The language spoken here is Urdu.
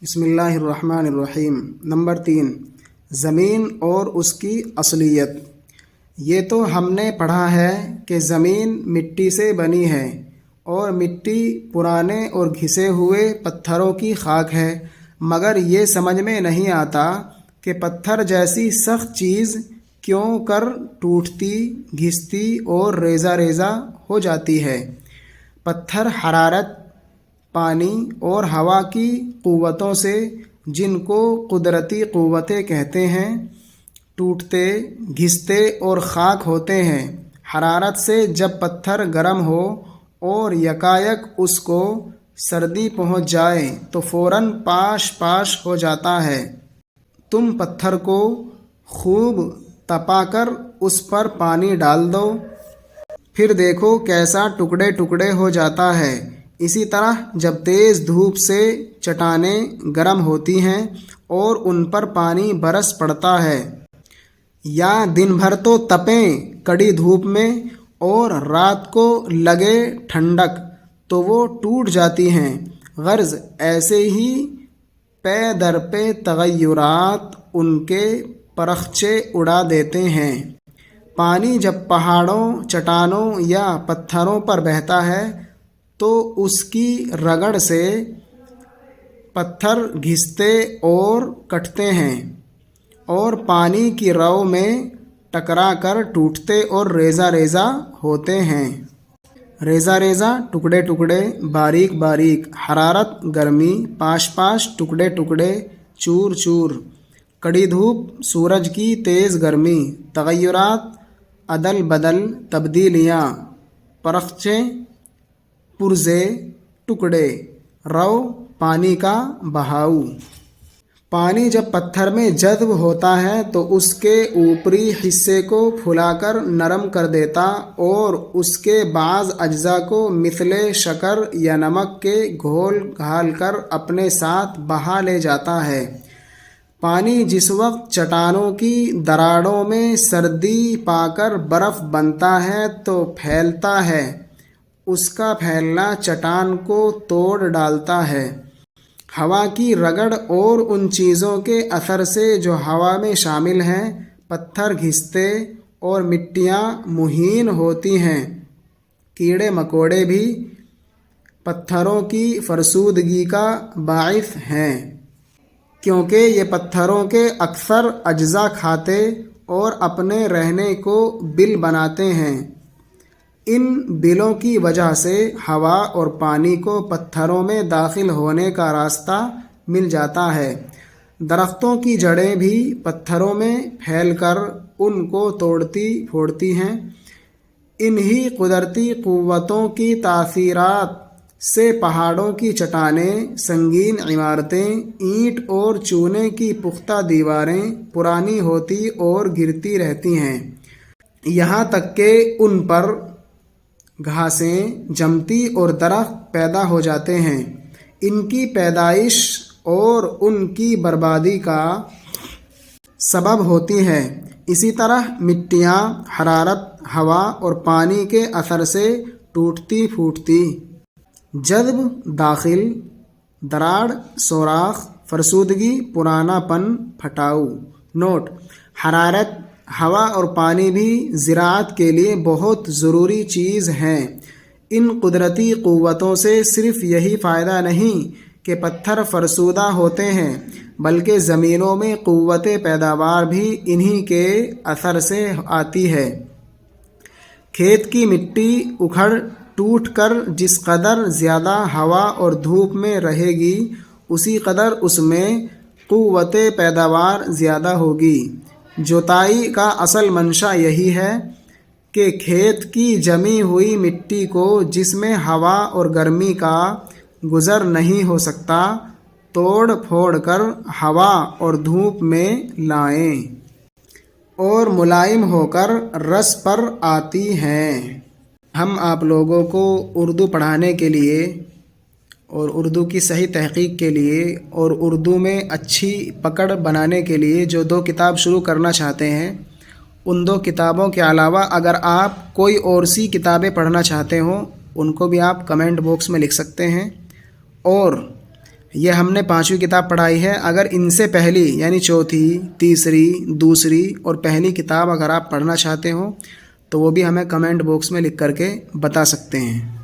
بسم اللہ الرحمن الرحیم۔ نمبر 3، زمین اور اس کی اصلیت۔ یہ تو ہم نے پڑھا ہے کہ زمین مٹی سے بنی ہے اور مٹی پرانے اور گھسے ہوئے پتھروں کی خاک ہے، مگر یہ سمجھ میں نہیں آتا کہ پتھر جیسی سخت چیز کیوں کر ٹوٹتی، گھستی اور ریزہ ریزہ ہو جاتی ہے۔ پتھر حرارت، پانی اور ہوا کی قوتوں سے، جن کو قدرتی قوتیں کہتے ہیں، ٹوٹتے، گھستے اور خاک ہوتے ہیں۔ حرارت سے جب پتھر گرم ہو اور یکایک اس کو سردی پہنچ جائے تو فوراً پاش پاش ہو جاتا ہے۔ تم پتھر کو خوب تپا کر اس پر پانی ڈال دو، پھر دیکھو کیسا ٹکڑے ٹکڑے ہو جاتا ہے۔ اسی طرح جب تیز دھوپ سے چٹانیں گرم ہوتی ہیں اور ان پر پانی برس پڑتا ہے، یا دن بھر تو تپیں کڑی دھوپ میں اور رات کو لگے ٹھنڈک، تو وہ ٹوٹ جاتی ہیں۔ غرض ایسے ہی پے در پے تغیرات ان کے پرخچے اڑا دیتے ہیں۔ پانی جب پہاڑوں، چٹانوں یا پتھروں پر بہتا ہے تو اس کی رگڑ سے پتھر گھستے اور کٹتے ہیں اور پانی کی رو میں ٹکرا کر ٹوٹتے اور ریزہ ریزہ ہوتے ہیں۔ ریزہ ریزہ، ٹکڑے ٹکڑے، باریک باریک، حرارت، گرمی، پاش پاش، ٹکڑے ٹکڑے، چور چور، کڑی دھوپ، سورج کی تیز گرمی، تغیرات، عدل بدل، تبدیلیاں، پرخچے، پرزے، ٹکڑے، رو، پانی کا بہاؤ۔ پانی جب پتھر میں جذب ہوتا ہے تو اس کے اوپری حصے کو پھلا کر نرم کر دیتا اور اس کے بعض اجزاء کو مثل شکر یا نمک کے گھول گھال کر اپنے ساتھ بہا لے جاتا ہے۔ پانی جس وقت چٹانوں کی دراڑوں میں سردی پا کر برف بنتا ہے تو پھیلتا ہے۔ اس کا پھیلنا چٹان کو توڑ ڈالتا ہے۔ ہوا کی رگڑ اور ان چیزوں کے اثر سے جو ہوا میں شامل ہیں، پتھر گھستے اور مٹیاں مہین ہوتی ہیں۔ کیڑے مکوڑے بھی پتھروں کی فرسودگی کا باعث ہیں، کیونکہ یہ پتھروں کے اکثر اجزاء کھاتے اور اپنے رہنے کو بل بناتے ہیں۔ ان بلوں کی وجہ سے ہوا اور پانی کو پتھروں میں داخل ہونے کا راستہ مل جاتا ہے۔ درختوں کی جڑیں بھی پتھروں میں پھیل کر ان کو توڑتی پھوڑتی ہیں۔ انہی قدرتی قوتوں کی تاثیرات سے پہاڑوں کی چٹانیں، سنگین عمارتیں، اینٹ اور چونے کی پختہ دیواریں پرانی ہوتی اور گرتی رہتی ہیں، یہاں تک کہ ان پر گھاسیں جمتی اور درخت پیدا ہو جاتے ہیں۔ ان کی پیدائش اور ان کی بربادی کا سبب ہوتی ہے۔ اسی طرح مٹیاں حرارت، ہوا اور پانی کے اثر سے ٹوٹتی پھوٹتی، جذب، داخل، دراڑ، سوراخ، فرسودگی، پرانا پن، پھٹاؤ۔ نوٹ: حرارت، ہوا اور پانی بھی زراعت کے لیے بہت ضروری چیز ہیں۔ ان قدرتی قوتوں سے صرف یہی فائدہ نہیں کہ پتھر فرسودہ ہوتے ہیں، بلکہ زمینوں میں قوت پیداوار بھی انہی کے اثر سے آتی ہے۔ کھیت کی مٹی اکھڑ ٹوٹ کر جس قدر زیادہ ہوا اور دھوپ میں رہے گی، اسی قدر اس میں قوت پیداوار زیادہ ہوگی۔ جوتائی کا اصل منشا یہی ہے کہ کھیت کی جمی ہوئی مٹی کو، جس میں ہوا اور گرمی کا گزر نہیں ہو سکتا، توڑ پھوڑ کر ہوا اور دھوپ میں لائیں اور ملائم ہو کر رس پر آتی ہیں۔ ہم آپ لوگوں کو اردو پڑھانے کے لیے اور اردو کی صحیح تحقیق کے لیے اور اردو میں اچھی پکڑ بنانے کے لیے جو 2 کتاب شروع کرنا چاہتے ہیں، ان 2 کتابوں کے علاوہ اگر آپ کوئی اور سی کتابیں پڑھنا چاہتے ہوں، ان کو بھی آپ کمنٹ باکس میں لکھ سکتے ہیں۔ اور یہ ہم نے 5ویں کتاب پڑھائی ہے. اگر ان سے پہلی یعنی چوتھی، تیسری، دوسری اور پہلی کتاب اگر آپ پڑھنا چاہتے ہو تو وہ بھی ہمیں کمنٹ باکس میں لکھ کر کے بتا سکتے ہیں.